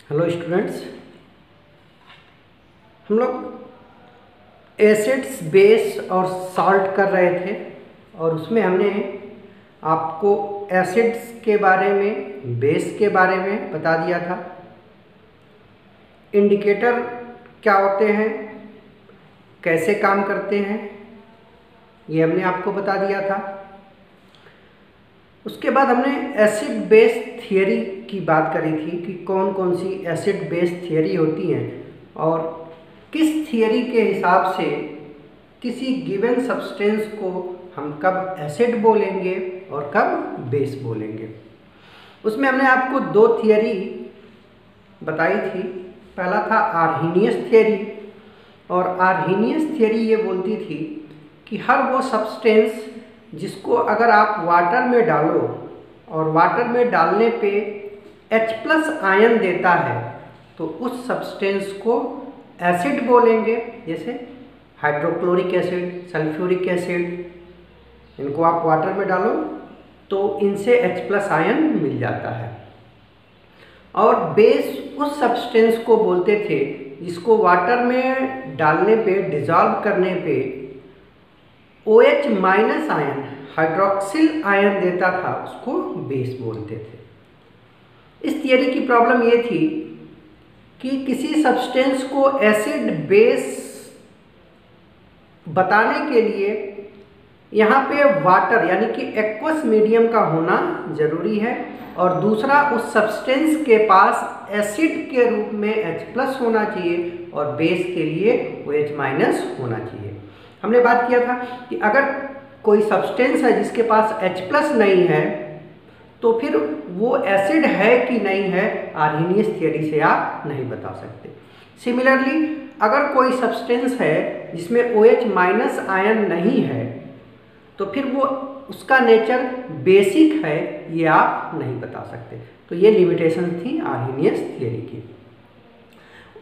Hello students, हम लोग acids, base और सॉल्ट कर रहे थे और उसमें हमने आपको एसिड्स के बारे में, बेस के बारे में बता दिया था। इंडिकेटर क्या होते हैं, कैसे काम करते हैं, ये हमने आपको बता दिया था। उसके बाद हमने एसिड बेस थियरी की बात करी थी कि कौन कौन सी एसिड बेस थियरी होती हैं और किस थियरी के हिसाब से किसी गिवन सब्सटेंस को हम कब एसिड बोलेंगे और कब बेस बोलेंगे। उसमें हमने आपको दो थियरी बताई थी। पहला था आर्हेनियस थियरी, और आर्हेनियस थियरी ये बोलती थी कि हर वो सब्सटेंस जिसको अगर आप वाटर में डालो और वाटर में डालने पे H+ आयन देता है तो उस सब्सटेंस को एसिड बोलेंगे। जैसे हाइड्रोक्लोरिक एसिड, सल्फ्यूरिक एसिड, इनको आप वाटर में डालो तो इनसे H+ आयन मिल जाता है। और बेस उस सब्सटेंस को बोलते थे जिसको वाटर में डालने पे, डिजॉल्व करने पे OH- आयन, हाइड्रोक्सिल आयन देता था, उसको बेस बोलते थे। इस थियरी की प्रॉब्लम ये थी कि किसी सब्सटेंस को एसिड बेस बताने के लिए यहाँ पे वाटर यानी कि एक्वस मीडियम का होना जरूरी है, और दूसरा उस सब्सटेंस के पास एसिड के रूप में H+ होना चाहिए और बेस के लिए OH- होना चाहिए। हमने बात किया था कि अगर कोई सब्सटेंस है जिसके पास H+ नहीं है तो फिर वो एसिड है कि नहीं है, आर्हेनियस थियरी से आप नहीं बता सकते। सिमिलरली अगर कोई सब्सटेंस है जिसमें OH- आयन नहीं है तो फिर वो उसका नेचर बेसिक है, ये आप नहीं बता सकते। तो ये लिमिटेशन थी आर्हेनियस थियरी की।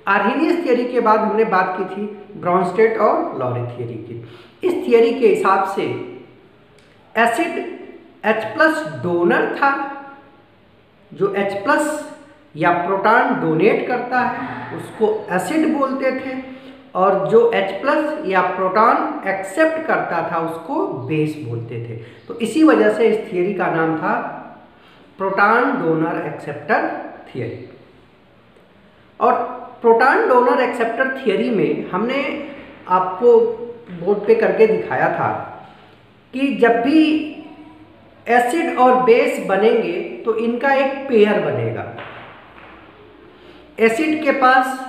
आर्हेनियस थियरी के बाद हमने बात की थी ब्रॉन्स्टेड और लॉरी थियरी की। इस थियरी के हिसाब से एसिड H+ डोनर था, जो H+ या प्रोटॉन डोनेट करता है उसको एसिड बोलते थे, और जो H+ या प्रोटॉन एक्सेप्ट करता था उसको बेस बोलते थे। तो इसी वजह से इस थियरी का नाम था प्रोटॉन डोनर एक्सेप्टर थियरी। और प्रोटॉन डोनर एक्सेप्टर थियरी में हमने आपको बोर्ड पे करके दिखाया था कि जब भी एसिड और बेस बनेंगे तो इनका एक पेयर बनेगा। एसिड के पास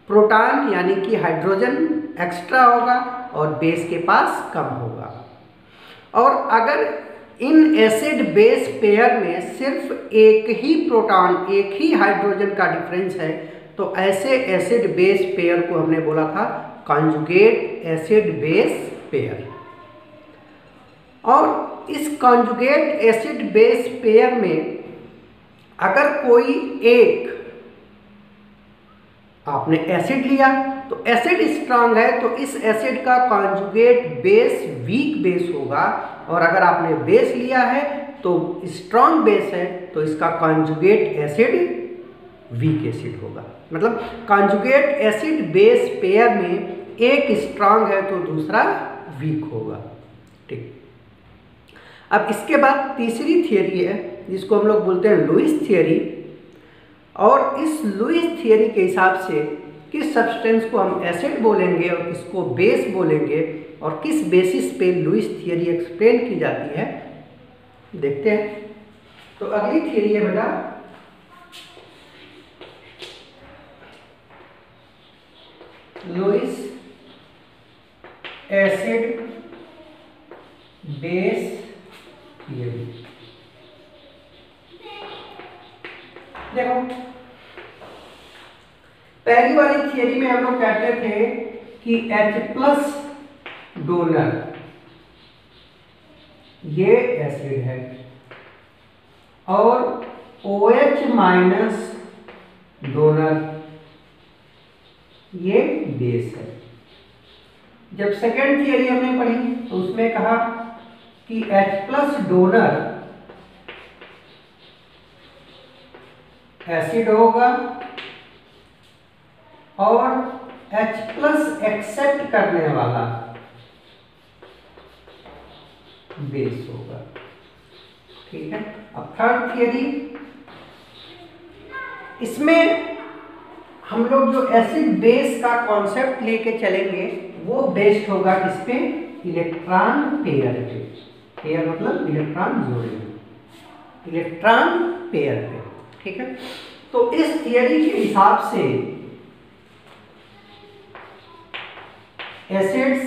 प्रोटॉन यानी कि हाइड्रोजन एक्स्ट्रा होगा और बेस के पास कम होगा। और अगर इन एसिड बेस पेयर में सिर्फ एक ही प्रोटॉन, एक ही हाइड्रोजन का डिफरेंस है तो ऐसे एसिड बेस पेयर को हमने बोला था कॉन्जुगेट एसिड बेस पेयर। और इस कॉन्जुगेट एसिड बेस पेयर में अगर कोई एक आपने एसिड लिया तो एसिड स्ट्रांग है तो इस एसिड का कॉन्जुगेट बेस वीक बेस होगा, और अगर आपने बेस लिया है तो स्ट्रांग बेस है तो इसका कॉन्जुगेट एसिड वीक एसिड होगा। मतलब कॉन्जुगेट एसिड बेस पेयर में एक स्ट्रांग है तो दूसरा वीक होगा। ठीक। अब इसके बाद तीसरी थियरी है जिसको हम लोग बोलते हैं लुईस थियरी, और इस लुईस थियरी के हिसाब से किस सब्सटेंस को हम एसिड बोलेंगे और किसको बेस बोलेंगे और किस बेसिस पे लुईस थियरी एक्सप्लेन की जाती है, देखते हैं। तो अगली थियरी है बेटा लुईस एसिड बेस थियरी। देखो, पहली वाली थियरी में हम लोग कहते थे कि H+ डोनर ये एसिड है और OH- डोनर ये बेस है। जब सेकेंड थियरी हमने पढ़ी तो उसमें कहा कि H+ डोनर एसिड होगा और H+ एक्सेप्ट करने वाला बेस होगा। ठीक है, अब थर्ड थियरी, इसमें हम लोग जो एसिड बेस का कॉन्सेप्ट लेके चलेंगे वो बेस्ड होगा किस पे, इलेक्ट्रॉन पेयर पे। पेयर मतलब इलेक्ट्रॉन जोड़े, इलेक्ट्रॉन पेयर पे। ठीक है, तो इस थियरी के हिसाब से acids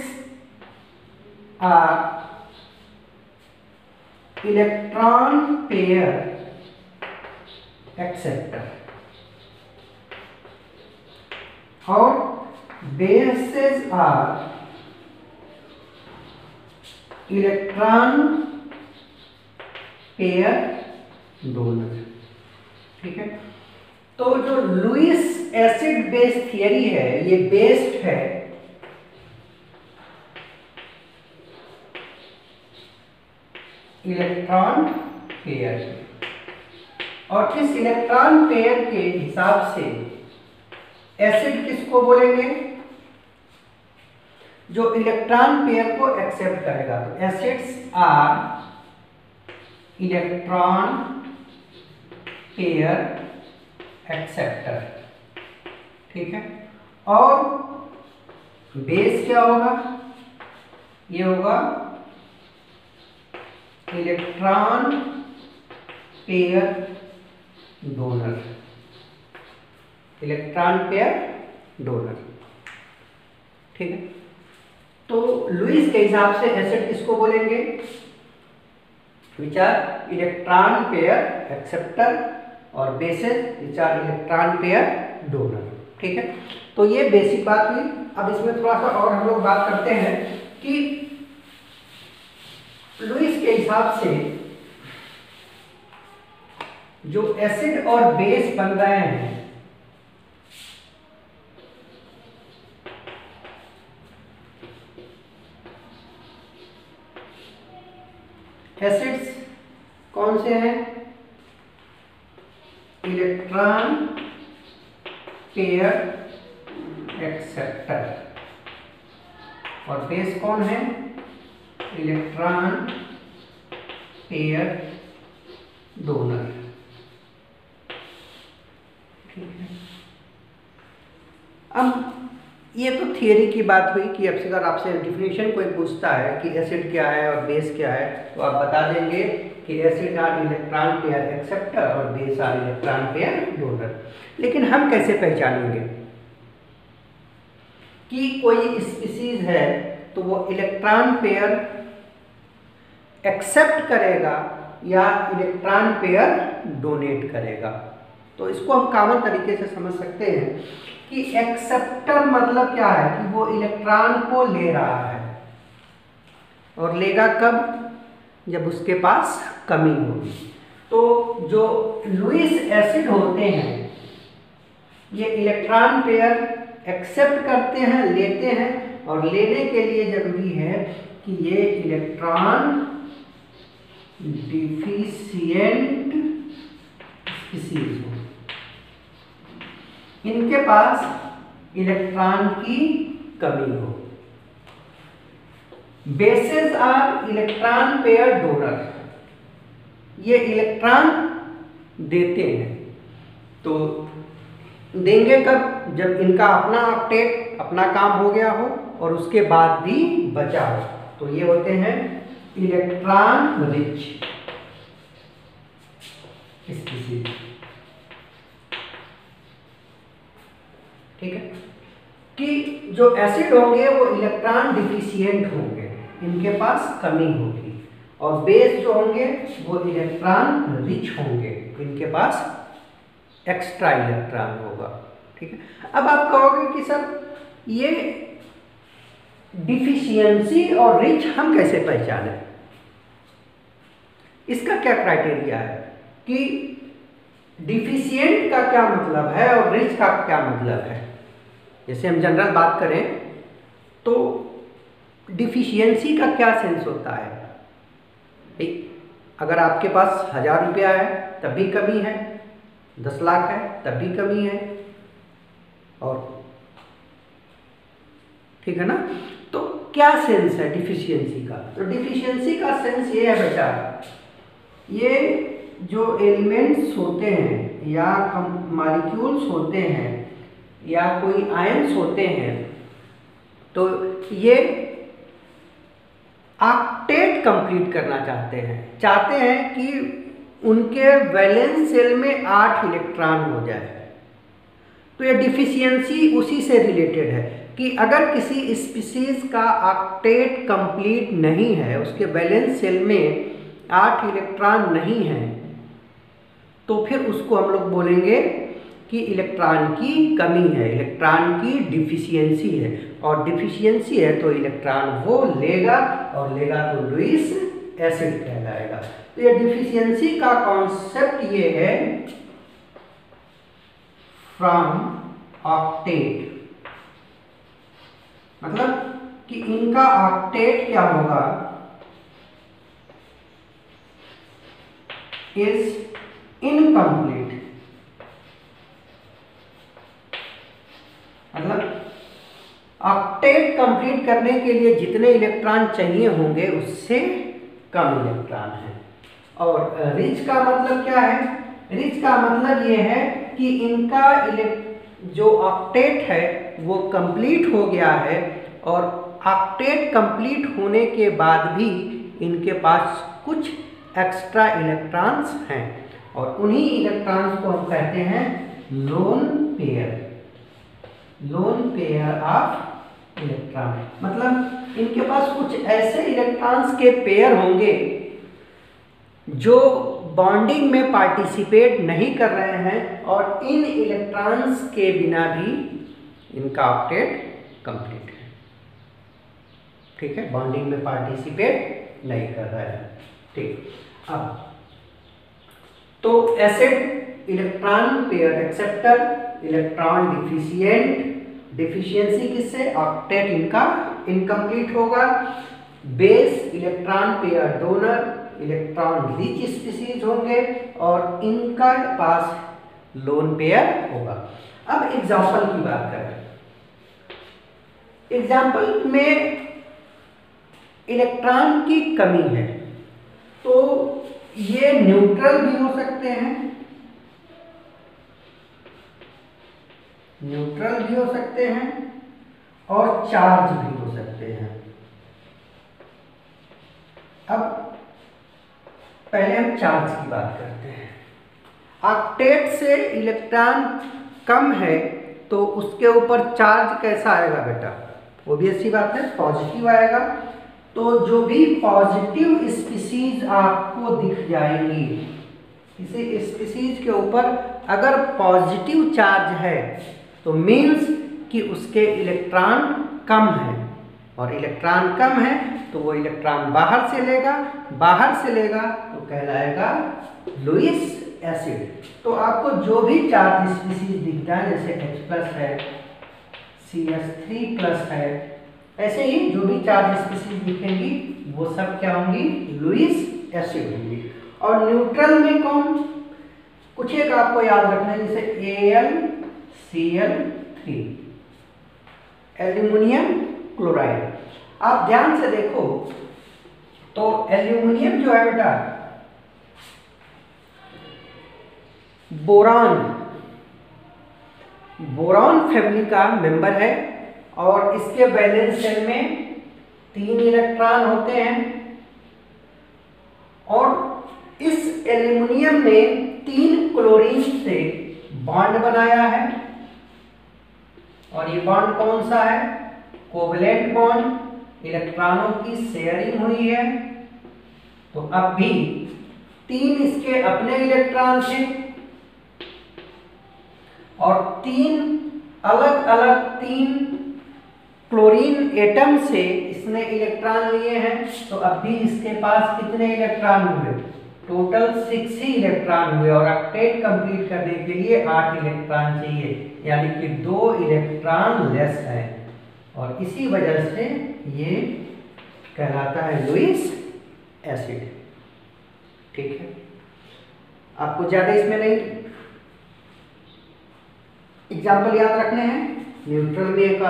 are electron pair acceptor और bases are electron pair donor. ठीक है, तो जो लुईस एसिड बेस थियरी है ये बेस्ड है इलेक्ट्रॉन पेयर, और इस इलेक्ट्रॉन पेयर के हिसाब से एसिड किसको बोलेंगे, जो इलेक्ट्रॉन पेयर को एक्सेप्ट करेगा। तो acids are electron pair acceptor. ठीक है, और बेस क्या होगा, ये होगा electron pair donor, electron pair donor. ठीक है, तो लुईस के हिसाब से एसिड किसको बोलेंगे, which are electron pair acceptor, और bases which are electron pair donor. ठीक है, तो ये बेसिक बात हुई। अब इसमें थोड़ा सा और हम लोग बात करते हैं कि लुईस के हिसाब से जो एसिड और बेस बन रहे हैं, एसिड्स कौन से हैं, इलेक्ट्रॉन पेयर एक्सेप्टर, और बेस कौन है, इलेक्ट्रॉन पेयर डोनर। ठीक है, अब ये तो थियरी की बात हुई कि अब अगर आपसे डिफिनेशन कोई पूछता है कि एसिड क्या है और बेस क्या है, तो आप बता देंगे कि acid are electron pair acceptor और base are electron pair donor. लेकिन हम कैसे पहचानेंगे कि कोई स्पीसीज है तो वो इलेक्ट्रॉन पेयर एक्सेप्ट करेगा या इलेक्ट्रॉन पेयर डोनेट करेगा? तो इसको हम कॉमन तरीके से समझ सकते हैं कि एक्सेप्टर मतलब क्या है कि वो इलेक्ट्रॉन को ले रहा है, और लेगा कब, जब उसके पास कमी होगी। तो जो लुईस एसिड होते हैं ये इलेक्ट्रॉन पेयर एक्सेप्ट करते हैं, लेते हैं, और लेने के लिए जरूरी है कि ये इलेक्ट्रॉन डिफिशिएंट स्पीसीज हो, इनके पास इलेक्ट्रॉन की कमी हो। Bases are electron pair donor, ये इलेक्ट्रॉन देते हैं। तो देंगे कब, जब इनका अपना अपटेक, अपना काम हो गया हो और उसके बाद भी बचा हो। तो ये होते हैं इलेक्ट्रॉन रिच स्पीसीज। ठीक है, कि जो एसिड होंगे वो इलेक्ट्रॉन डिफिशिएंट होंगे, इनके पास कमी होगी, और बेस जो होंगे वो इलेक्ट्रॉन रिच होंगे, इनके पास एक्स्ट्रा इलेक्ट्रॉन होगा। ठीक है, अब आप कहोगे कि सर ये डिफिशियंसी और रिच हम कैसे पहचानें, इसका क्या क्राइटेरिया है कि डिफिशिएंट का क्या मतलब है और रिच का क्या मतलब है? जैसे हम जनरल बात करें तो डिफिशियंसी का क्या सेंस होता है, अगर आपके पास 1000 रुपया है तब भी कमी है, 10 लाख है तब भी कमी है, और ठीक है ना। तो क्या सेंस है डिफिशियंसी का? तो डिफिशियंसी का सेंस ये है बेटा, ये जो एलिमेंट्स होते हैं या मॉलिक्यूल्स होते हैं या कोई आयंस होते हैं, तो ये ऑक्टेट कंप्लीट करना चाहते हैं कि उनके वैलेंस शेल में 8 इलेक्ट्रॉन हो जाए। तो ये डिफिशियंसी उसी से रिलेटेड है कि अगर किसी स्पीसीज का ऑक्टेट कंप्लीट नहीं है, उसके वैलेंस शेल में 8 इलेक्ट्रॉन नहीं है, तो फिर उसको हम लोग बोलेंगे कि इलेक्ट्रॉन की कमी है, इलेक्ट्रॉन की डिफिशियंसी है। और डिफिशियंसी है तो इलेक्ट्रॉन वो लेगा, और लेगा तो लुईस एसिड कहलाएगा। तो ये डिफिशियंसी का कॉन्सेप्ट ये है फ्रॉम ऑक्टेट, मतलब कि इनका ऑक्टेट क्या होगा, इज इनकम्प्लीट। मतलब ऑक्टेट कंप्लीट करने के लिए जितने इलेक्ट्रॉन चाहिए होंगे उससे कम इलेक्ट्रॉन है। और रिच का मतलब क्या है? रिच का मतलब ये है कि इनका जो ऑक्टेट है वो कंप्लीट हो गया है, और ऑक्टेट कंप्लीट होने के बाद भी इनके पास कुछ एक्स्ट्रा इलेक्ट्रॉन्स हैं, और उन्हीं इलेक्ट्रॉन्स को हम कहते हैं lone pair, lone pair of electron. मतलब इनके पास कुछ ऐसे इलेक्ट्रॉन्स के पेयर होंगे जो बॉन्डिंग में पार्टिसिपेट नहीं कर रहे हैं, और इन इलेक्ट्रॉन्स के बिना भी इनका ऑक्टेट कंप्लीट है। ठीक है, बॉन्डिंग में पार्टिसिपेट नहीं कर रहे हैं। ठीक, अब तो acid electron pair acceptor, electron deficient, deficiency किससे? ऑक्टेट इनका इनकम्प्लीट होगा। Base electron pair donor, electron rich species होंगे, और इनका पास लोन पेयर होगा। अब एग्जाम्पल की बात करें, एग्जाम्पल में इलेक्ट्रॉन की कमी है, तो ये न्यूट्रल भी हो सकते हैं, न्यूट्रल भी हो सकते हैं, और चार्ज भी हो सकते हैं। अब पहले हम चार्ज की बात करते हैं। ऑक्टेट से इलेक्ट्रॉन कम है तो उसके ऊपर चार्ज कैसा आएगा बेटा? ऑब्वियस बात है, पॉजिटिव आएगा। तो जो भी पॉजिटिव स्पीसीज आपको दिख जाएंगी, किसी स्पीसीज के ऊपर अगर पॉजिटिव चार्ज है तो मीन्स कि उसके इलेक्ट्रॉन कम है, और इलेक्ट्रॉन कम है तो वो इलेक्ट्रॉन बाहर से लेगा, बाहर से लेगा तो कहलाएगा लुईस एसिड। तो आपको जो भी चार्ज स्पीसीज दिखता है, जैसे H+ है, CH3+ है, ऐसे ही जो भी चार्ज स्पीसीज दिखेंगी वो सब क्या होंगी? लुईस एसिड होंगी। और न्यूट्रल में कौन? कुछ एक आपको याद रखना है, जैसे AlCl3, एल्यूमिनियम क्लोराइड। आप ध्यान से देखो तो एल्यूमिनियम जो है बेटा बोरॉन फैमिली का मेंबर है, और इसके वैलेंस शेल में 3 इलेक्ट्रॉन होते हैं, और इस एल्यूमिनियम ने 3 क्लोरीन से बॉन्ड बनाया है, और ये बॉन्ड कौन सा है? कोवलेंट बॉन्ड, इलेक्ट्रॉनों की शेयरिंग हुई है। तो अब भी 3 इसके अपने इलेक्ट्रॉन थे, और 3 अलग अलग 3 क्लोरीन एटम से इसने इलेक्ट्रॉन लिए हैं। तो अब भी इसके पास कितने इलेक्ट्रॉन हुए? टोटल 6 ही इलेक्ट्रॉन हुए, और ऑक्टेट कंप्लीट करने के लिए 8 इलेक्ट्रॉन चाहिए, यानी कि 2 इलेक्ट्रॉन लेस है, और इसी वजह से ये कहलाता है लुईस एसिड। ठीक है, आपको ज्यादा इसमें नहीं एग्जाम्पल याद रखने हैं। न्यूट्रल में एक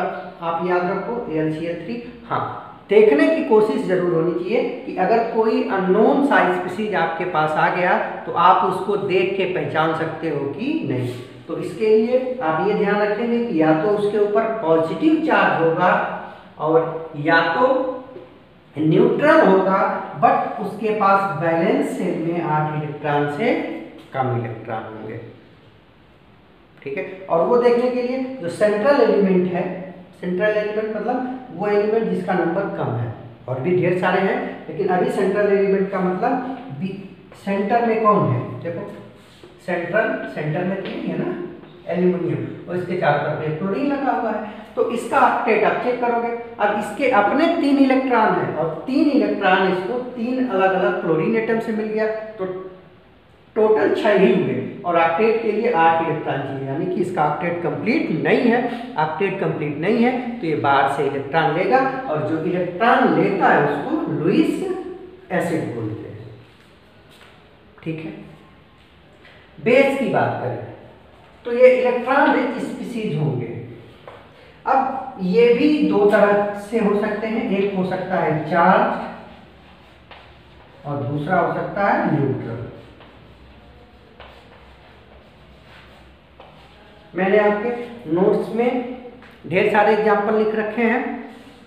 आप याद रखो AlCl3। हाँ, देखने की कोशिश जरूर होनी चाहिए कि अगर कोई अननोन सा स्पीसीज आपके पास आ गया तो आप उसको देख के पहचान सकते हो कि नहीं। तो इसके लिए आप ये ध्यान रखेंगे कि या तो उसके ऊपर पॉजिटिव चार्ज होगा और या तो न्यूट्रल होगा, बट उसके पास वैलेंस शेल में 8 इलेक्ट्रॉन से कम इलेक्ट्रॉन होंगे। ठीक है, और वो देखने के लिए जो सेंट्रल एलिमेंट है, सेंट्रल एलिमेंट मतलब वो एलिमेंट जिसका नंबर कम है, और भी ढेर सारे हैं लेकिन अभी सेंट्रल एलिमेंट का मतलब सेंटर में कौन है, देखो सेंटर में तो है ना एल्यूमिनियम, और इसके चारों तरफ क्लोरीन लगा हुआ है। तो इसका ऑक्टेट आप चेक करोगे। अब इसके अपने 3 इलेक्ट्रॉन है और 3 इलेक्ट्रॉन इसको 3 अलग अलग क्लोरीन एटम से मिल गया, तो टोटल 6 ही हुए और ऑक्टेट के लिए 8 इलेक्ट्रॉन चाहिए, यानी कि इसका ऑक्टेट कंप्लीट नहीं है। ऑक्टेट कंप्लीट नहीं है तो ये बाहर से इलेक्ट्रॉन लेगा, और जो इलेक्ट्रॉन लेता है उसको लुईस एसिड बोलते हैं। ठीक है, बेस की बात करें तो ये इलेक्ट्रॉन रिच स्पीसीज होंगे। अब ये भी 2 तरह से हो सकते हैं, एक हो सकता है चार्ज और दूसरा हो सकता है न्यूट्रल। मैंने आपके नोट्स में ढेर सारे एग्जाम्पल लिख रखे हैं,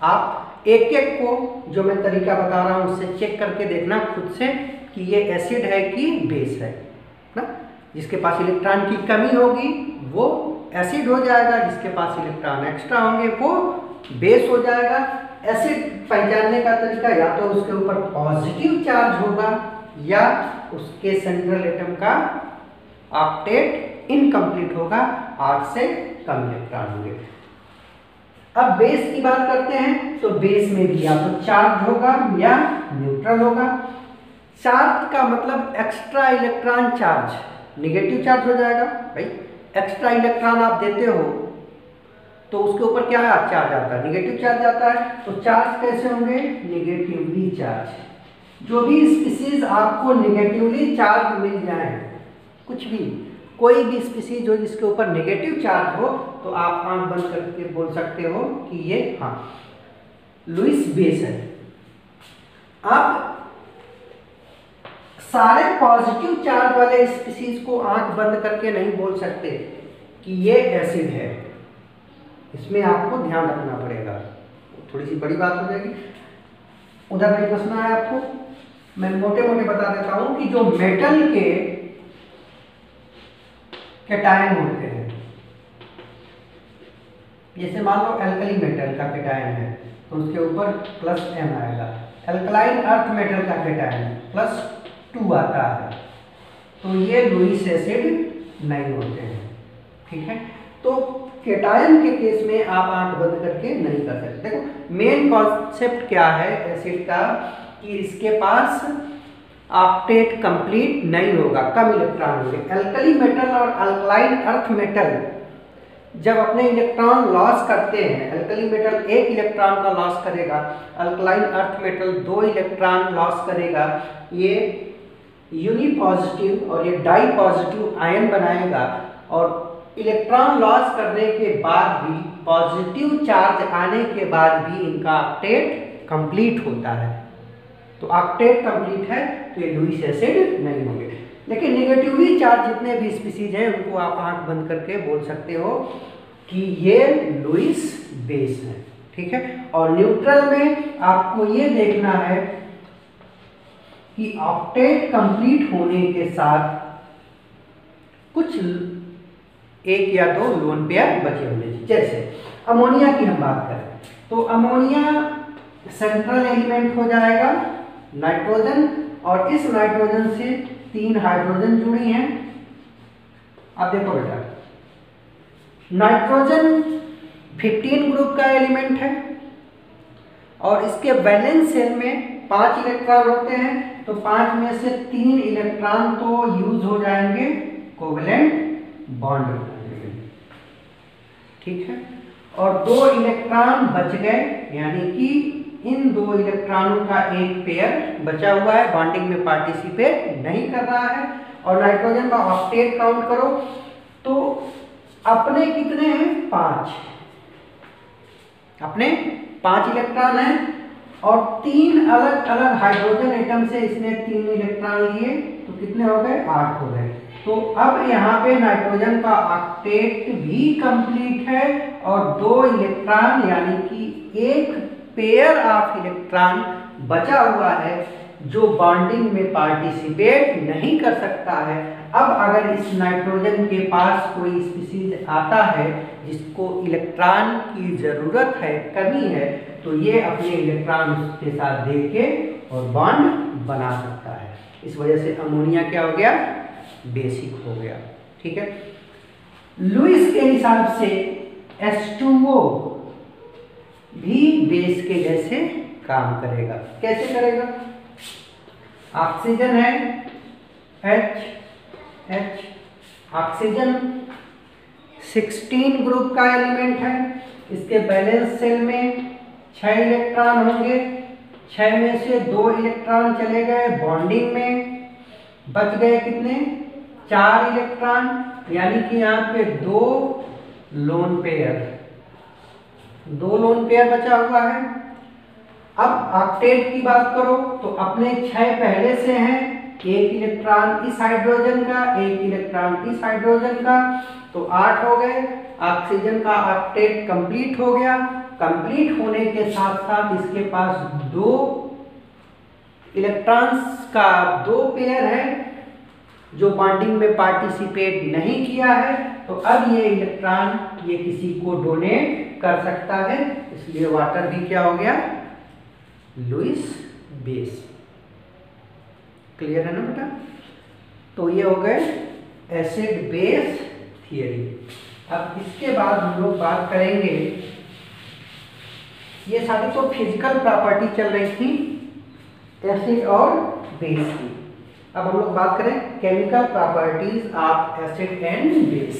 आप एक एक को जो मैं तरीका बता रहा हूं उससे चेक करके देखना खुद से कि ये एसिड है कि बेस है ना। जिसके पास इलेक्ट्रॉन की कमी होगी वो एसिड हो जाएगा, जिसके पास इलेक्ट्रॉन एक्स्ट्रा होंगे वो बेस हो जाएगा। एसिड पहचानने का तरीका या तो उसके ऊपर पॉजिटिव चार्ज होगा या उसके सेंट्रल एटम का ऑक्टेट इनकम्प्लीट होगा, 8 से कम इलेक्ट्रॉन होंगे। अब बेस की बात करते हैं तो बेस में भी या तो चार्ज होगा या न्यूट्रल होगा। चार्ज का मतलब extra electron charge, negative charge हो जाएगा भाई। एक्स्ट्रा इलेक्ट्रॉन आप देते हो तो उसके ऊपर क्या चार्ज आता है, निगेटिव चार्ज आता है। तो चार्ज कैसे होंगे, निगेटिवली चार्ज। जो भी स्पीसीज आपको निगेटिवली चार्ज मिल जाए, कुछ भी कोई भी स्पीसीज हो जिसके ऊपर नेगेटिव चार्ज हो, तो आप आंख बंद करके बोल सकते हो कि ये हाँ लुईस बेस है। आप सारे पॉजिटिव चार्ज वाले स्पीसीज को आंख बंद करके नहीं बोल सकते कि ये एसिड है, इसमें आपको ध्यान रखना पड़ेगा, थोड़ी सी बड़ी बात हो जाएगी। उधर नहीं फंसना है आपको, मैं मोटे मोटे बता देता हूं कि जो मेटल के कैटायन होते हैं, जैसे मान लो एल्कली मेटल का कैटायन है तो उसके ऊपर +M आएगा। एल्कलाइन अर्थ मेटल का कैटायन +2 आता है, तो ये लुईस एसिड नहीं होते हैं। ठीक है, तो कैटायन के केस में आप आंख बंद करके नहीं कर सकते। देखो मेन कॉन्सेप्ट क्या है एसिड का कि इसके पास ऑक्टेट कंप्लीट नहीं होगा, कम इलेक्ट्रॉन होंगे। एल्कली मेटल और अल्कलाइन अर्थ मेटल जब अपने इलेक्ट्रॉन लॉस करते हैं, एल्कली मेटल 1 इलेक्ट्रॉन का लॉस करेगा, alkaline earth metal 2 electron loss करेगा। ये यूनिपॉजिटिव और ये डाई पॉजिटिव आयन बनाएगा, और इलेक्ट्रॉन लॉस करने के बाद भी, पॉजिटिव चार्ज आने के बाद भी इनका ऑक्टेट कंप्लीट होता है। तो ऑक्टेट कंप्लीट है तो ये लुईस एसिड नहीं होंगे। लेकिन निगेटिवली चार्ज जितने भी स्पीसीज हैं उनको आप आंख बंद करके बोल सकते हो कि ये लुईस बेस है। ठीक है, और न्यूट्रल में आपको ये देखना है कि ऑक्टेट कंप्लीट होने के साथ कुछ 1 या 2 लोन पेयर बचे होने चाहिए। जैसे अमोनिया की हम बात करें तो अमोनिया सेंट्रल एलिमेंट हो जाएगा नाइट्रोजन, और इस नाइट्रोजन से 3 हाइड्रोजन जुड़ी हैं। अब देखो बेटा, नाइट्रोजन 15 ग्रुप का एलिमेंट है और इसके वैलेंस शेल में 5 इलेक्ट्रॉन होते हैं, तो 5 में से 3 इलेक्ट्रॉन तो यूज हो जाएंगे कोवेलेंट बॉन्ड बनाने में। ठीक है, और 2 इलेक्ट्रॉन बच गए, यानी कि इन 2 इलेक्ट्रॉनों का एक पेयर बचा हुआ है, बॉन्डिंग में पार्टिसिपेट नहीं कर रहा है। और नाइट्रोजन का ऑक्टेट काउंट करो तो अपने कितने हैं, 5, अपने 5 इलेक्ट्रॉन हैं और 3 अलग अलग हाइड्रोजन एटम से इसने 3 इलेक्ट्रॉन लिए, तो कितने हो गए? 8 हो गए। तो अब यहाँ पे नाइट्रोजन का ऑक्टेट भी कंप्लीट है और 2 इलेक्ट्रॉन यानी कि एक पेयर ऑफ इलेक्ट्रॉन बचा हुआ है जो बॉन्डिंग में पार्टिसिपेट नहीं कर सकता है। अब अगर इस नाइट्रोजन के पास कोई स्पीशीज आता है जिसको इलेक्ट्रॉन की ज़रूरत है, कमी है, तो ये अपने इलेक्ट्रॉन उसके साथ दे के और बॉन्ड बना सकता है। इस वजह से अमोनिया क्या हो गया? बेसिक हो गया। ठीक है। लुईस के हिसाब से H2O भी बेस के जैसे काम करेगा। कैसे करेगा? ऑक्सीजन है H, ऑक्सीजन 16 ग्रुप का एलिमेंट है। इसके बैलेंस सेल में 6 इलेक्ट्रॉन होंगे, 6 में से 2 इलेक्ट्रॉन चले गए बॉन्डिंग में, बच गए कितने? 4 इलेक्ट्रॉन, यानी कि यहाँ पे 2 लोन पेयर बचा हुआ है। अब ऑक्टेट की बात करो तो अपने 6 पहले से हैं, 1 इलेक्ट्रॉन इस हाइड्रोजन का, 1 इलेक्ट्रॉन इस हाइड्रोजन का, तो 8 हो गए। ऑक्सीजन का ऑक्टेट कंप्लीट हो गया। कंप्लीट होने के साथ साथ इसके पास 2 इलेक्ट्रॉन्स का 2 पेयर है जो बॉन्डिंग में पार्टिसिपेट नहीं किया है, तो अब ये इलेक्ट्रॉन ये किसी को डोनेट कर सकता है, इसलिए वाटर भी क्या हो गया? Lewis base. क्लियर है ना बेटा? तो ये हो गए एसिड बेस थियरी। अब इसके बाद हम लोग बात करेंगे, ये सारी तो फिजिकल प्रॉपर्टी चल रही थी एसिड और बेस की। अब हम लोग बात करें chemical properties of acid and base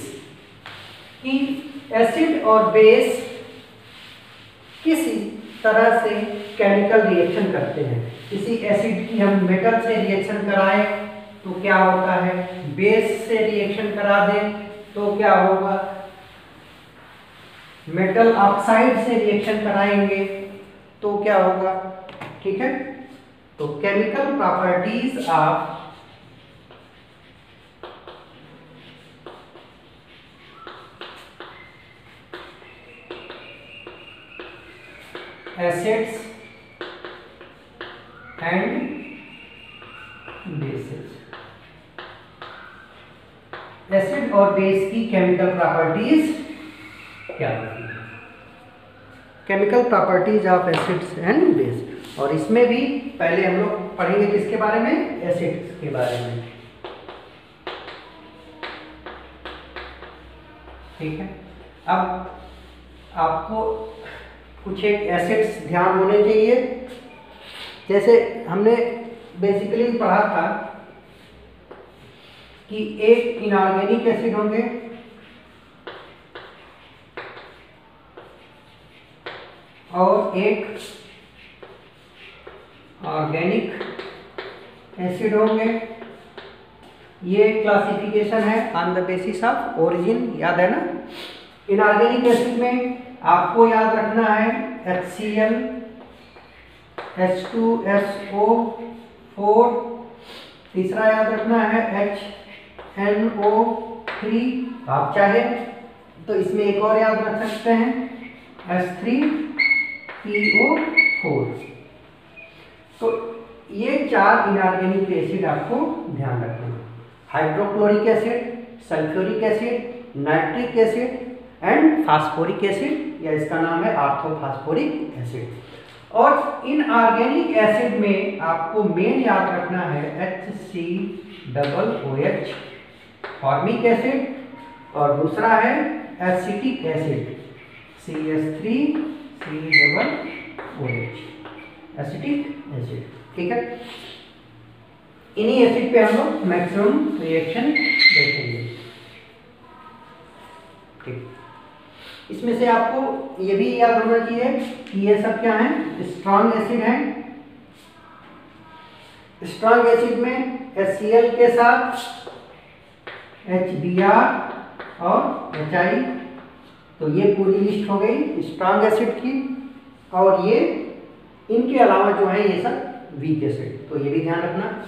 कि एसिड और बेस किस तरह से केमिकल रिएक्शन करते हैं। किसी एसिड की हम मेटल से रिएक्शन कराएं तो क्या होता है, बेस से रिएक्शन करा दें तो क्या होगा, मेटल ऑक्साइड से रिएक्शन कराएंगे तो क्या होगा। ठीक है। तो chemical properties of acids and bases. Acid और बेस की केमिकल प्रॉपर्टीज क्या होती है? Chemical properties of acids and base. और इसमें भी पहले हम लोग पढ़ेंगे किसके बारे में? एसिड्स के बारे में। ठीक है। अब आपको कुछ एक एसिड्स ध्यान होने चाहिए। जैसे हमने बेसिकली पढ़ा था कि एक इनऑर्गेनिक एसिड होंगे और एक ऑर्गेनिक एसिड होंगे। ये क्लासिफिकेशन है on the basis of origin, याद है ना? इनऑर्गेनिक एसिड में आपको याद रखना है HCl, H2SO4, तीसरा याद रखना है HNO3। आप चाहे तो इसमें एक और याद रख सकते हैं H3PO4। तो ये 4 इनऑर्गेनिक एसिड आपको ध्यान रखना है। Hydrochloric acid, sulphuric acid, nitric acid and phosphoric acid, या इसका नाम है ऑर्थोफास्फोरिक एसिड। और इनऑर्गेनिक एसिड में आपको मेन याद रखना है HCOOH फॉर्मिक एसिड, और दूसरा है acetic acid CH3COOH acetic acid. ठीक है। इन्हीं एसिड पे हम लोग मैक्सिमम रिएक्शन देखेंगे। ठीक। इसमें से आपको ये भी याद होना चाहिए कि ये सब क्या है, स्ट्रॉन्ग एसिड है। स्ट्रॉन्ग एसिड में HCl के साथ HBr और HI तो ये पूरी लिस्ट हो गई स्ट्रॉन्ग एसिड की, और ये इनके अलावा जो है ये सब वीक एसिड, तो ये भी ध्यान रखना।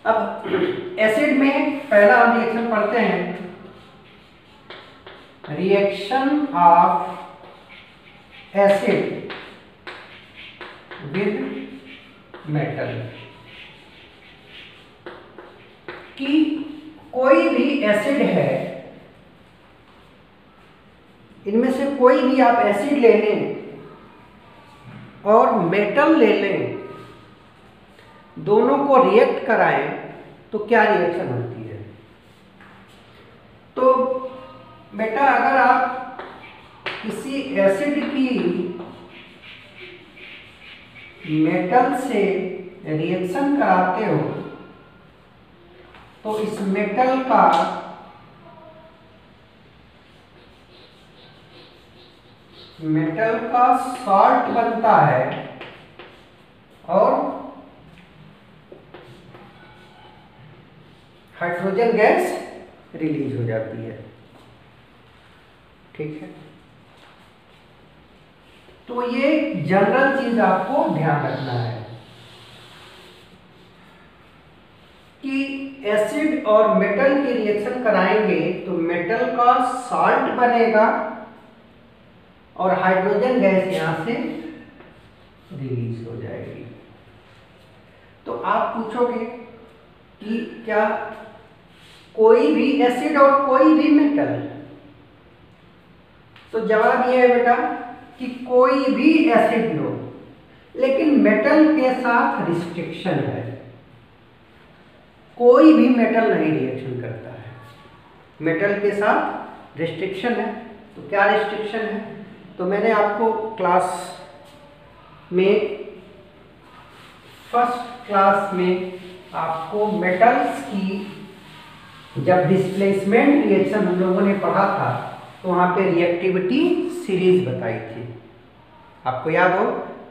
अब एसिड में पहला हम रिएक्शन पढ़ते हैं, reaction of acid with metal, कि कोई भी एसिड है, इनमें से कोई भी आप एसिड ले लें और मेटल ले लें, दोनों को रिएक्ट कराएं तो क्या रिएक्शन होती है। तो बेटा अगर आप किसी एसिड की मेटल से रिएक्शन कराते हो तो इस मेटल का सॉल्ट बनता है और हाइड्रोजन गैस रिलीज हो जाती है। ठीक है, तो ये जनरल चीज आपको ध्यान रखना है कि एसिड और मेटल की रिएक्शन कराएंगे तो मेटल का सॉल्ट बनेगा और हाइड्रोजन गैस यहां से रिलीज हो जाएगी। तो आप पूछोगे कि क्या कोई भी एसिड और कोई भी मेटल, तो जवाब यह है बेटा कि कोई भी एसिड लो, लेकिन मेटल के साथ रिस्ट्रिक्शन है, कोई भी मेटल नहीं रिएक्शन करता है, मेटल के साथ रिस्ट्रिक्शन है। तो क्या रिस्ट्रिक्शन है, तो मैंने आपको क्लास में फर्स्ट क्लास में आपको मेटल्स की जब डिस्प्लेसमेंट रिएक्शन हम लोगों ने पढ़ा था तो वहाँ पे रिएक्टिविटी सीरीज बताई थी। आपको याद हो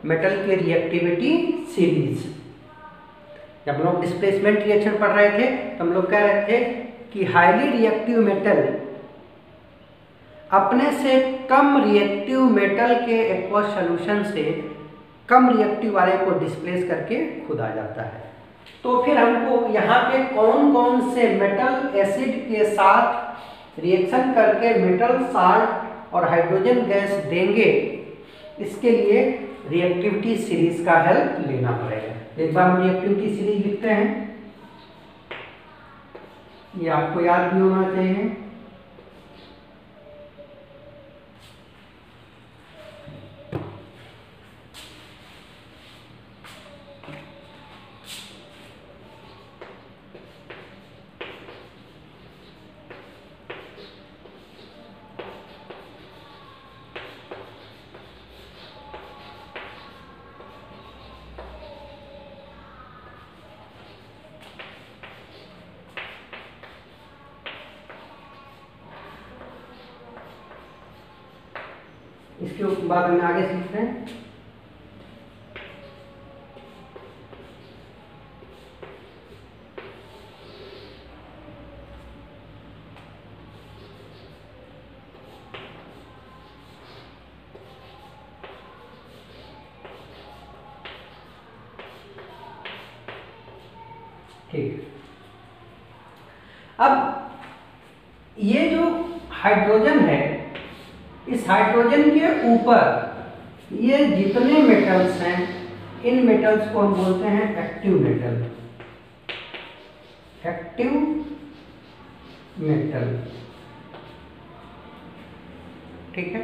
मेटल के रिएक्टिविटी सीरीज, जब हम लोग डिस्प्लेसमेंट रिएक्शन पढ़ रहे थे तो हम लोग कह रहे थे कि हाईली रिएक्टिव मेटल अपने से कम रिएक्टिव मेटल के एक्वस सॉल्यूशन से कम रिएक्टिव वाले को डिस्प्लेस करके खुद आ जाता है। तो फिर हमको यहाँ पे कौन कौन से मेटल एसिड के साथ रिएक्शन करके मेटल सॉल्ट और हाइड्रोजन गैस देंगे, इसके लिए रिएक्टिविटी सीरीज का हेल्प लेना पड़ेगा। एक बार हम रिएक्टिविटी सीरीज लिखते हैं, ये आपको याद भी होना चाहिए। इसके बाद हम आगे सीखते हैं। ठीक, अब ये जो हाइड्रोजन है, इस हाइड्रोजन के ऊपर ये जितने मेटल्स हैं, इन मेटल्स को हम बोलते हैं एक्टिव मेटल, एक्टिव मेटल। ठीक है,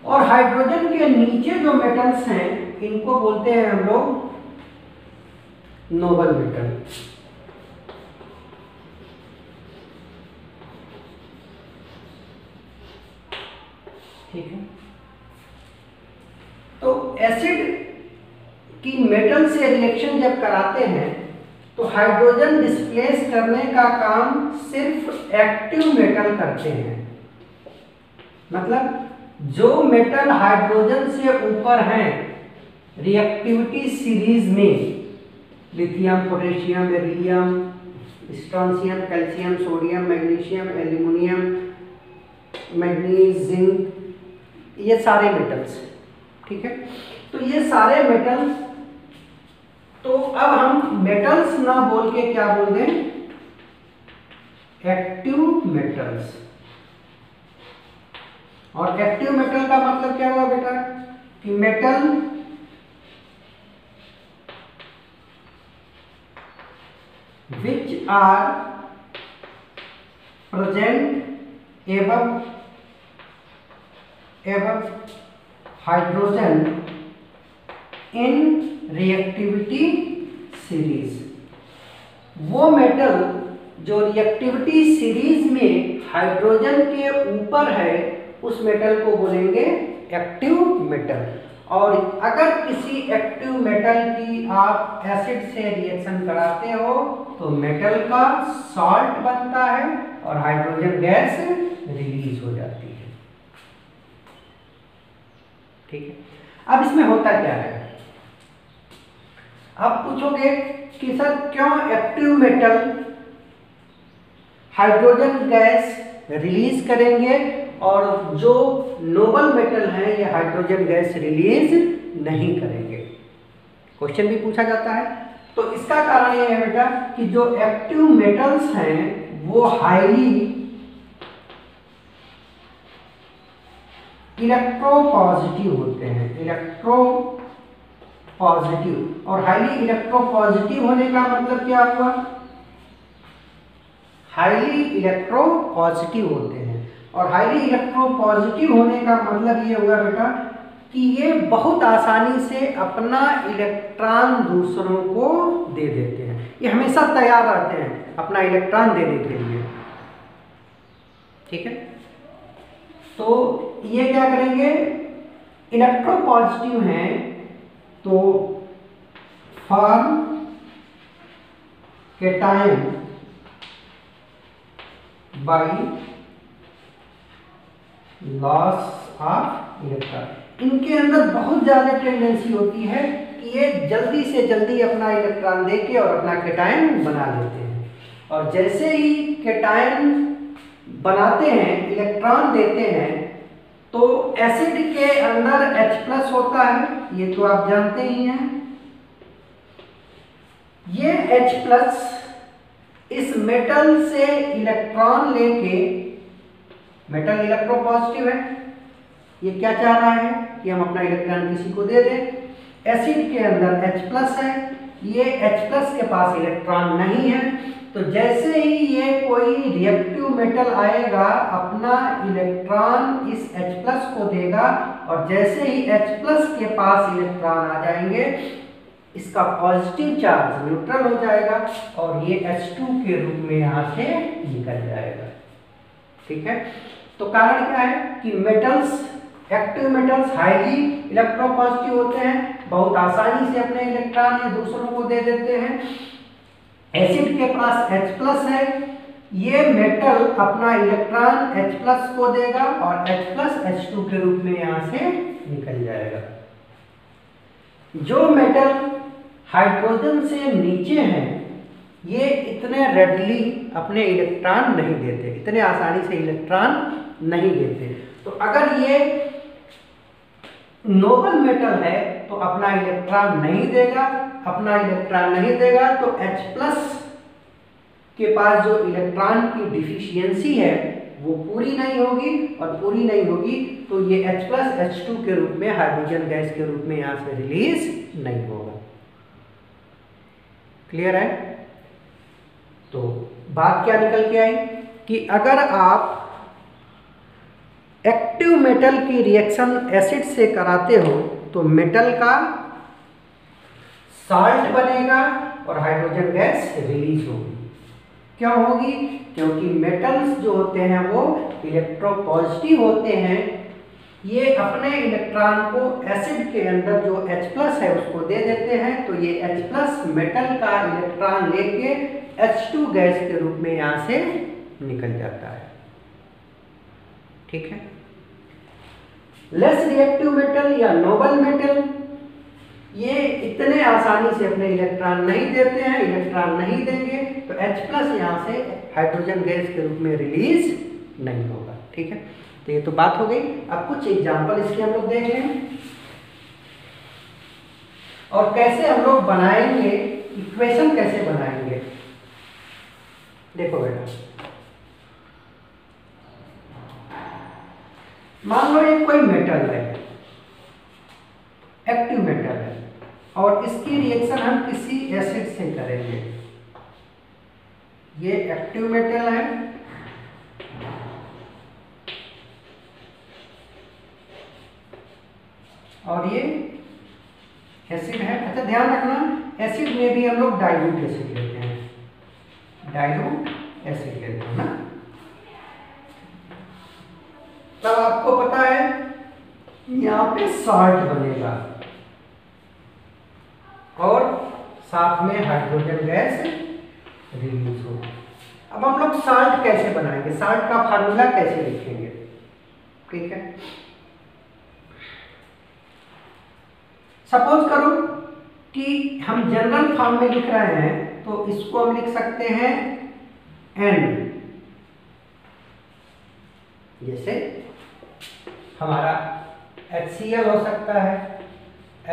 और हाइड्रोजन के नीचे जो मेटल्स हैं इनको बोलते हैं हम लोग नोबल मेटल। ठीक है, तो एसिड की मेटल से रिएक्शन जब कराते हैं तो हाइड्रोजन डिस्प्लेस करने का काम सिर्फ एक्टिव मेटल करते हैं। मतलब जो मेटल हाइड्रोजन से ऊपर हैं रिएक्टिविटी सीरीज में, lithium, potassium, beryllium, strontium, calcium, sodium, magnesium, aluminium, manganese, zinc, ये सारे मेटल्स, ठीक है। तो ये सारे मेटल्स, तो अब हम मेटल्स ना बोल के क्या बोल दें, एक्टिव मेटल्स। और एक्टिव मेटल का मतलब क्या हुआ बेटा कि मेटल विच आर प्रेजेंट एवं हाइड्रोजन इन रिएक्टिविटी सीरीज। वो मेटल जो रिएक्टिविटी सीरीज में हाइड्रोजन के ऊपर है उस मेटल को बोलेंगे एक्टिव मेटल। और अगर किसी एक्टिव मेटल की आप एसिड से रिएक्शन कराते हो तो मेटल का सॉल्ट बनता है और हाइड्रोजन गैस रिलीज हो जाती है, ठीक है। अब इसमें होता क्या है, आप पूछोगे कि सर क्यों active metal hydrogen gas release करेंगे और जो नोबल मेटल हैं ये हाइड्रोजन गैस रिलीज नहीं करेंगे, क्वेश्चन भी पूछा जाता है। तो इसका कारण ये है बेटा कि जो एक्टिव मेटल्स हैं वो हाईली इलेक्ट्रोपॉजिटिव होते हैं, इलेक्ट्रोपॉजिटिव। और हाईली इलेक्ट्रोपॉजिटिव होने का मतलब क्या हुआ, हाईली इलेक्ट्रोपॉजिटिव होते हैं। और हाईली इलेक्ट्रोपॉजिटिव होने का मतलब ये हुआ बेटा कि ये बहुत आसानी से अपना इलेक्ट्रॉन दूसरों को दे देते हैं, ये हमेशा तैयार रहते हैं अपना इलेक्ट्रॉन देने के लिए, ठीक है। तो ये क्या करेंगे, इलेक्ट्रोपॉजिटिव हैं तो form cation by loss of electron. इनके अंदर बहुत ज्यादा टेंडेंसी होती है कि ये जल्दी से जल्दी अपना इलेक्ट्रॉन देके और अपना केटायन बना लेते हैं। और जैसे ही केटायन बनाते हैं, इलेक्ट्रॉन देते हैं, तो एसिड के अंदर H+ होता है, ये तो आप जानते ही हैं। ये H+ इस मेटल से इलेक्ट्रॉन लेके, मेटल इलेक्ट्रोपॉजिटिव है, ये क्या चाह रहा है कि हम अपना इलेक्ट्रॉन किसी को दे दें। एसिड के अंदर H+ है, ये H+ के पास इलेक्ट्रॉन नहीं है, तो जैसे ही ये कोई रिएक्टिव मेटल आएगा अपना इलेक्ट्रॉन इस H+ को देगा, और जैसे ही H+ के पास इलेक्ट्रॉन आ जाएंगे इसका पॉजिटिव चार्ज न्यूट्रल हो जाएगा और ये H2 के रूप में यहाँ से निकल जाएगा, ठीक है। तो कारण क्या है कि metals, active metals highly electropositive होते हैं, बहुत आसानी से अपने इलेक्ट्रॉन या दूसरों को दे देते हैं। एसिड के पास H+ है, ये मेटल अपना इलेक्ट्रॉन H+ को देगा और H+ H2 के रूप में यहाँ से निकल जाएगा। जो मेटल हाइड्रोजन से नीचे हैं ये इतने रेडली अपने इलेक्ट्रॉन नहीं देते, इतने आसानी से इलेक्ट्रॉन नहीं देते। तो अगर ये नोबल मेटल है तो अपना इलेक्ट्रॉन नहीं देगा, अपना इलेक्ट्रॉन नहीं देगा तो H+ के पास जो इलेक्ट्रॉन की डिफिशियंसी है वो पूरी नहीं होगी, और पूरी नहीं होगी तो ये H+ H2 के रूप में हाइड्रोजन गैस के रूप में यहाँ से रिलीज नहीं होगा। क्लियर है? तो बात क्या निकल के आई कि अगर आप एक्टिव मेटल की रिएक्शन एसिड से कराते हो तो मेटल का साल्ट बनेगा और हाइड्रोजन गैस रिलीज होगी। क्यों होगी? क्योंकि मेटल्स जो होते हैं वो इलेक्ट्रोपॉजिटिव होते हैं, ये अपने इलेक्ट्रॉन को एसिड के अंदर जो H+ है उसको दे देते हैं, तो ये H+ मेटल का इलेक्ट्रॉन लेके H2 गैस के रूप में यहाँ से निकल जाता है, ठीक है। लेस रिएक्टिव मेटल या नोबल मेटल ये इतने आसानी से अपने इलेक्ट्रॉन नहीं देते हैं, इलेक्ट्रॉन नहीं देंगे तो H+ यहाँ से हाइड्रोजन गैस के रूप में रिलीज नहीं होगा, ठीक है। तो ये तो बात हो गई। अब कुछ एग्जाम्पल इसके हम लोग देख लें और कैसे हम लोग बनाएंगे, इक्वेशन कैसे बनाएंगे। देखो बेटा, मान लो ये कोई मेटल है, एक्टिव मेटल है, और इसकी रिएक्शन हम किसी एसिड से करेंगे। ये एक्टिव मेटल है और ये एसिड है। अच्छा ध्यान रखना, एसिड में भी हम लोग डाइल्यूट एसिड लेते हैं, डाइल्यूट एसिड लेते हैं ना। तब आपको पता है यहाँ पे साल्ट बनेगा और साथ में हाइड्रोजन गैस रिलीज हो। अब हम लोग साल्ट कैसे बनाएंगे, साल्ट का फार्मूला कैसे लिखेंगे, ठीक है। सपोज करो कि हम जनरल फॉर्म में लिख रहे हैं तो इसको हम लिख सकते हैं N, जैसे हमारा HCl हो सकता है,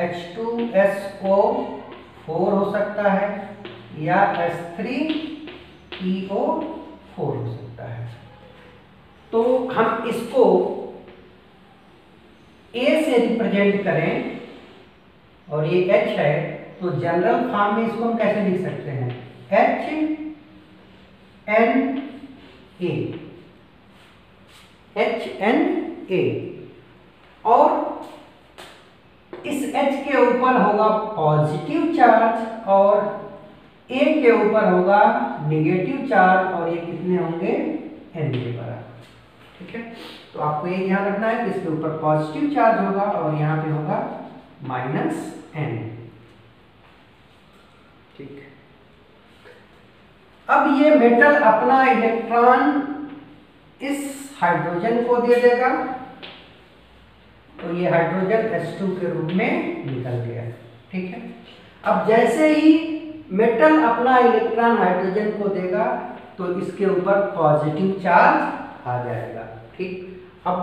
H2SO4 हो सकता है, या H3PO4 हो सकता है। तो हम इसको A से रिप्रेजेंट करें और ये H है, तो जनरल फॉर्म में इसको हम कैसे लिख सकते हैं, HNA। और इस H के ऊपर होगा पॉजिटिव चार्ज और A के ऊपर होगा नेगेटिव चार्ज, और ये कितने होंगे, N के बराबर, ठीक है। तो आपको ये ध्यान रखना है कि इसके ऊपर पॉजिटिव चार्ज होगा और यहाँ पे होगा -N, ठीक। अब ये मेटल अपना इलेक्ट्रॉन इस हाइड्रोजन को दे देगा, तो ये हाइड्रोजन H2 के रूप में निकल गया, ठीक है। अब जैसे ही मेटल अपना इलेक्ट्रॉन हाइड्रोजन को देगा तो इसके ऊपर पॉजिटिव चार्ज आ जाएगा, ठीक। अब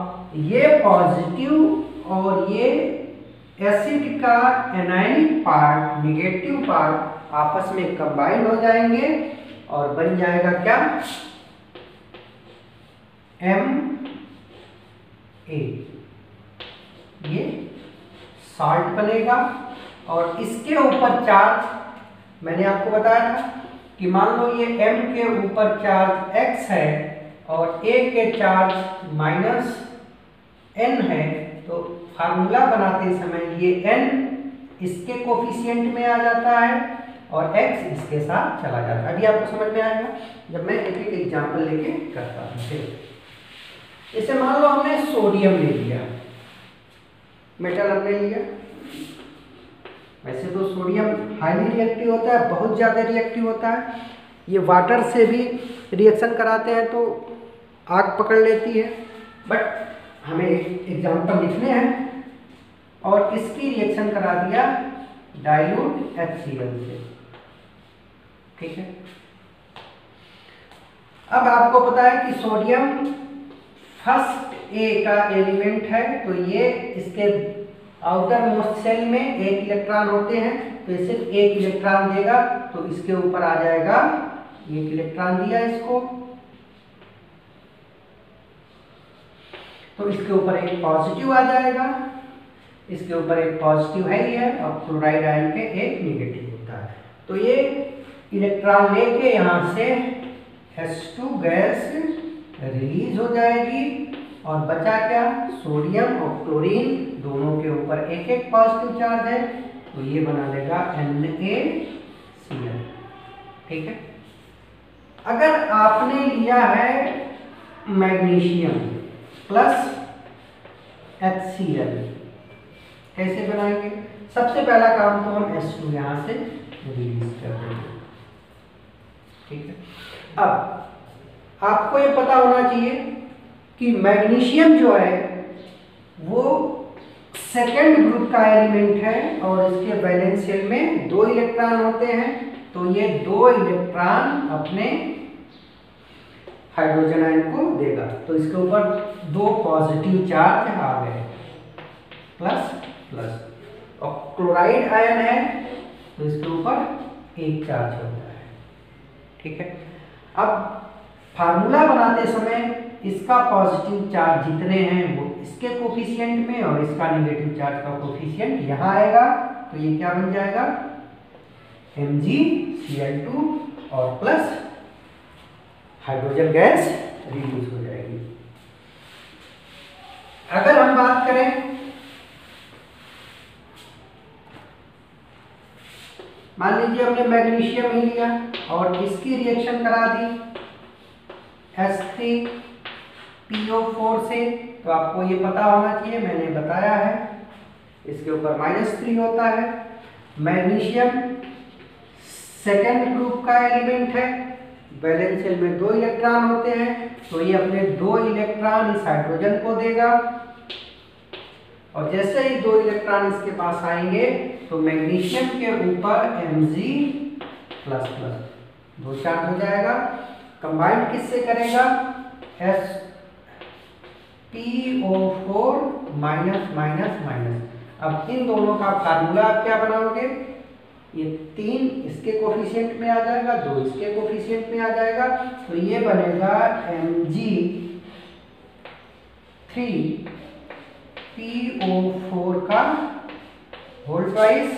ये पॉजिटिव और ये एसिड का एनायनिक पार्ट, नेगेटिव पार्ट आपस में कंबाइन हो जाएंगे और बन जाएगा क्या, Ma। ये साल्ट बनेगा और इसके ऊपर चार्ज मैंने आपको बताया था कि मान लो ये M के ऊपर चार्ज X है और A के चार्ज -N है, तो फार्मूला बनाते समय ये N इसके कोफिशिएंट में आ जाता है और X इसके साथ चला जाता है। अभी आपको समझ में आएगा जब मैं एक एक एग्जाम्पल लेके करता हूँ। जैसे मान लो हमने सोडियम ले लिया, मेटल हमने लिया। वैसे तो सोडियम हाईली रिएक्टिव होता है, बहुत ज़्यादा रिएक्टिव होता है। ये वाटर से भी रिएक्शन कराते हैं तो आग पकड़ लेती है, बट हमें एग्जाम्पल लिखने हैं और इसकी रिएक्शन करा दिया डाइल्यूट HCl से, ठीक है। अब आपको पता है कि सोडियम फर्स्ट A का एलिमेंट है, तो ये इसके आउटर मोस्ट सेल में एक इलेक्ट्रॉन होते हैं, तो इसे एक इलेक्ट्रॉन देगा तो इसके ऊपर आ जाएगा, एक इलेक्ट्रॉन दिया इसको तो इसके ऊपर एक पॉजिटिव आ जाएगा, इसके ऊपर एक पॉजिटिव है ही है और क्लोराइड आयन पे एक नेगेटिव होता है। तो ये इलेक्ट्रॉन लेके यहाँ से H2 गैस रिलीज हो जाएगी और बचा क्या, सोडियम और क्लोरीन दोनों के ऊपर एक एक पॉजिटिव चार्ज है, तो ये बना लेगा NaCl, ठीक है। अगर आपने लिया है मैग्नीशियम प्लस HCl, कैसे बनाएंगे? सबसे पहला काम तो हम H2 यहाँ से रिलीज कर देंगे, ठीक है। अब आपको ये पता होना चाहिए कि मैग्नीशियम जो है वो सेकेंड ग्रुप का एलिमेंट है और इसके वैलेंस शेल में 2 इलेक्ट्रॉन होते हैं, तो ये 2 इलेक्ट्रॉन अपने हाइड्रोजन आयन को देगा। तो इसके ऊपर 2 पॉजिटिव चार्ज आ गए, प्लस प्लस, और क्लोराइड आयन है तो इसके ऊपर 1 चार्ज होता है। ठीक है, अब फार्मूला बनाते समय इसका पॉजिटिव चार्ज जितने हैं वो इसके कोफिशिएंट में और इसका नेगेटिव चार्ज का कोफिशिएंट यहाँ आएगा, तो ये क्या बन जाएगा, MgCl2 और प्लस हाइड्रोजन गैस रिलीज हो जाएगी। अगर हम बात करें, मान लीजिए हमने मैग्नीशियम ही लिया और इसकी रिएक्शन करा दी H3PO4 से, तो आपको ये पता होना चाहिए, मैंने बताया है, इसके ऊपर -3 होता है। मैग्नीशियम सेकेंड ग्रुप का एलिमेंट है, वैलेंस शेल में 2 इलेक्ट्रॉन होते हैं, तो ये अपने 2 इलेक्ट्रॉन इस हाइड्रोजन को देगा, और जैसे ही 2 इलेक्ट्रॉन इसके पास आएंगे तो मैग्नीशियम के ऊपर Mg++ 2 चार्ज हो जाएगा। कंबाइंड किससे करेगा, SPO4-। अब इन दोनों का फार्मूला आप क्या बनाओगे, ये 3 इसके कोफिशिएंट में आ जाएगा, 2 इसके कोफिशिएंट में आ जाएगा, तो ये बनेगा Mg3PO4 का whole twice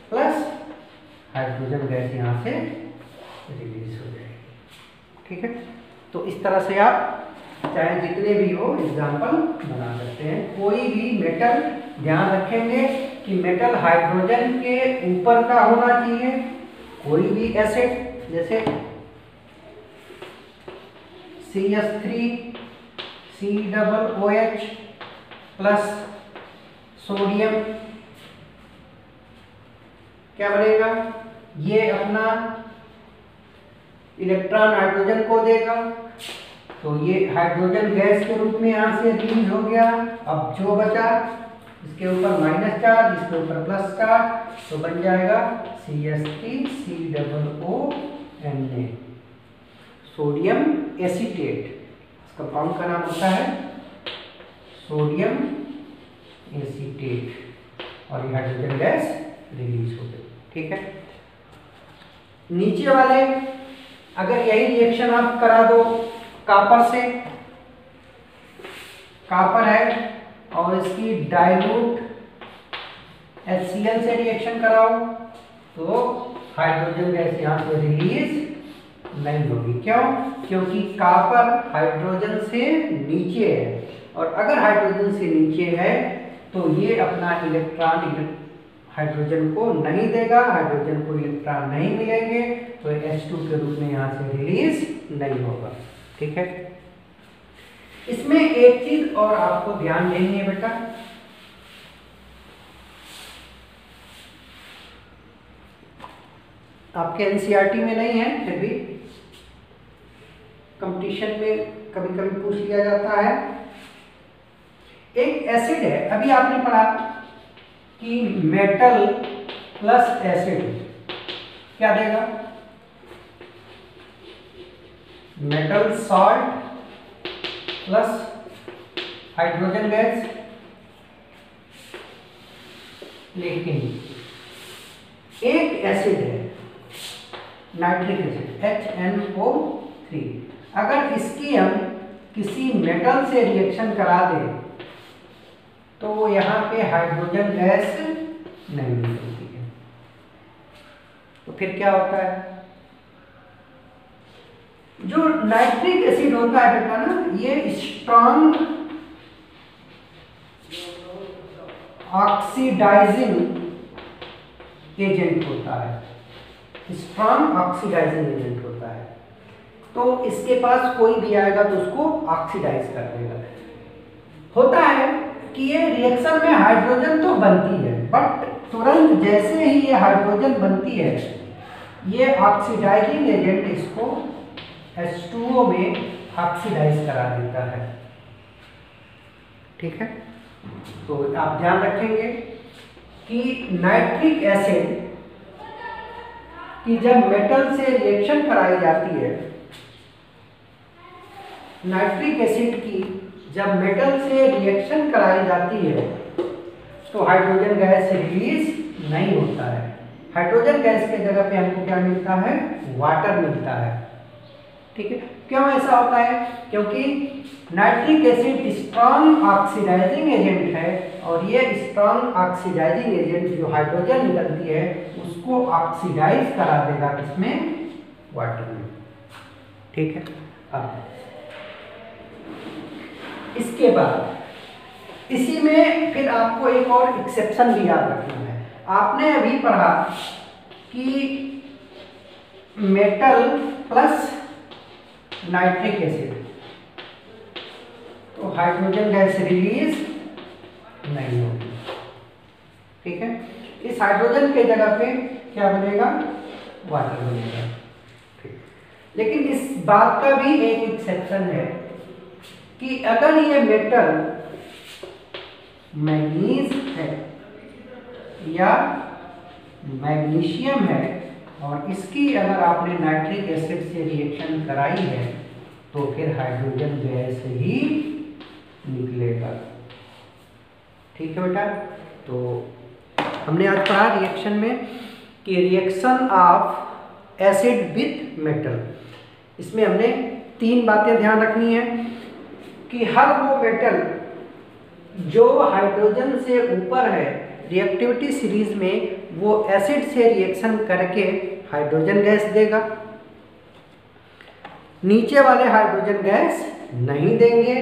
plus hydrogen gas यहाँ से रिलीज हो जाएगी। ठीक है, तो इस तरह से आप चाहे जितने भी हो एग्जाम्पल बना सकते हैं। कोई भी मेटल, ध्यान रखेंगे कि मेटल हाइड्रोजन के ऊपर का होना चाहिए। कोई भी एसिड जैसे CH3 COOH प्लस सोडियम, क्या बनेगा, ये अपना इलेक्ट्रॉन हाइड्रोजन को देगा, तो ये हाइड्रोजन गैस के रूप में यहाँ से रिलीज हो गया। अब जो बचा, इसके ऊपर माइनस चार्ज, इसके ऊपर प्लस चार्ज, तो बन जाएगा CH3COONA, सोडियम एसीटेट। इस कंपाउंड का नाम होता है सोडियम एसीटेट, और ये हाइड्रोजन गैस रिलीज हो गई। ठीक है, नीचे वाले अगर यही रिएक्शन आप करा दो कॉपर से, कॉपर है और इसकी डाइल्यूट HCl से रिएक्शन कराओ, तो हाइड्रोजन गैस यहाँ से रिलीज नहीं होगी। क्यों, क्योंकि कॉपर हाइड्रोजन से नीचे है, और अगर हाइड्रोजन से नीचे है तो ये अपना इलेक्ट्रॉन हाइड्रोजन को नहीं देगा, हाइड्रोजन को इलेक्ट्रॉन नहीं मिलेंगे, तो H2 के रूप में यहाँ से रिलीज नहीं होगा। ठीक है, इसमें एक चीज और आपको ध्यान देनी है बेटा, आपके एनसीईआरटी में नहीं है, फिर भी कंपटीशन में कभी कभी पूछ लिया जाता है। एक एसिड है, अभी आपने पढ़ा कि मेटल प्लस एसिड क्या देगा, metal salt plus hydrogen gas, लेकिन एक एसिड है नाइट्रिक एसिड HNO3, अगर इसकी हम किसी मेटल से रिएक्शन करा दें तो यहाँ पे हाइड्रोजन गैस नहीं मिलती है, तो फिर क्या होता है, जो नाइट्रिक एसिड होता है बेटा ना, ये स्ट्रॉन्ग ऑक्सीडाइजिंग एजेंट होता है, स्ट्रॉन्ग ऑक्सीडाइजिंग एजेंट होता है, तो इसके पास कोई भी आएगा तो उसको ऑक्सीडाइज कर देगा। होता है कि ये रिएक्शन में हाइड्रोजन तो बनती है, बट तुरंत जैसे ही ये हाइड्रोजन बनती है, ये ऑक्सीडाइजिंग एजेंट इसको H2O में ऑक्सीडाइज करा देता है। ठीक है, तो आप ध्यान रखेंगे कि नाइट्रिक एसिड कि जब मेटल से रिएक्शन कराई जाती है नाइट्रिक एसिड की जब मेटल से रिएक्शन कराई जाती है तो हाइड्रोजन गैस रिलीज नहीं होता है। हाइड्रोजन गैस के जगह पे हमको क्या मिलता है? वाटर मिलता है। ठीक है, क्यों ऐसा होता है? क्योंकि nitric acid strong oxidising agent है और ये स्ट्रॉन्ग ऑक्सीडाइजिंग एजेंट जो हाइड्रोजन निकलती है उसको ऑक्सीडाइज करा देगा किसमें? वाटर में। ठीक है, अब इसके बाद इसी में फिर आपको एक और एक्सेप्शन भी याद रखना है। आपने अभी पढ़ा कि मेटल प्लस नाइट्रिक एसिड तो हाइड्रोजन गैस रिलीज नहीं होगी। ठीक है, इस हाइड्रोजन के जगह पे क्या बनेगा? वाटर बनेगा। ठीक, लेकिन इस बात का भी एक एक्सेप्शन है कि अगर ये मेटल मैग्नीज है या मैग्नीशियम है और इसकी अगर आपने नाइट्रिक एसिड से रिएक्शन कराई है तो फिर हाइड्रोजन गैस ही निकलेगा। ठीक है बेटा, तो हमने आज पढ़ा रिएक्शन में कि reaction of acid with metal, इसमें हमने 3 बातें ध्यान रखनी है कि हर वो मेटल जो हाइड्रोजन से ऊपर है रिएक्टिविटी सीरीज में वो एसिड से रिएक्शन करके हाइड्रोजन गैस देगा, नीचे वाले हाइड्रोजन गैस नहीं देंगे।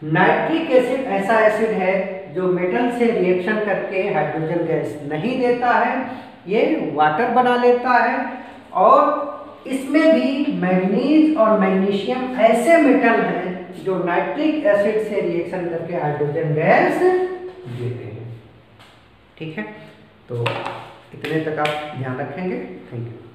नाइट्रिक एसिड ऐसा एसिड है जो मेटल से रिएक्शन करके हाइड्रोजन गैस नहीं देता है, ये वाटर बना लेता है। और इसमें भी मैग्नीज और मैग्नीशियम ऐसे मेटल हैं जो नाइट्रिक एसिड से रिएक्शन करके हाइड्रोजन गैस देते हैं। ठीक है, तो इतने तक आप ध्यान रखेंगे। Thank you.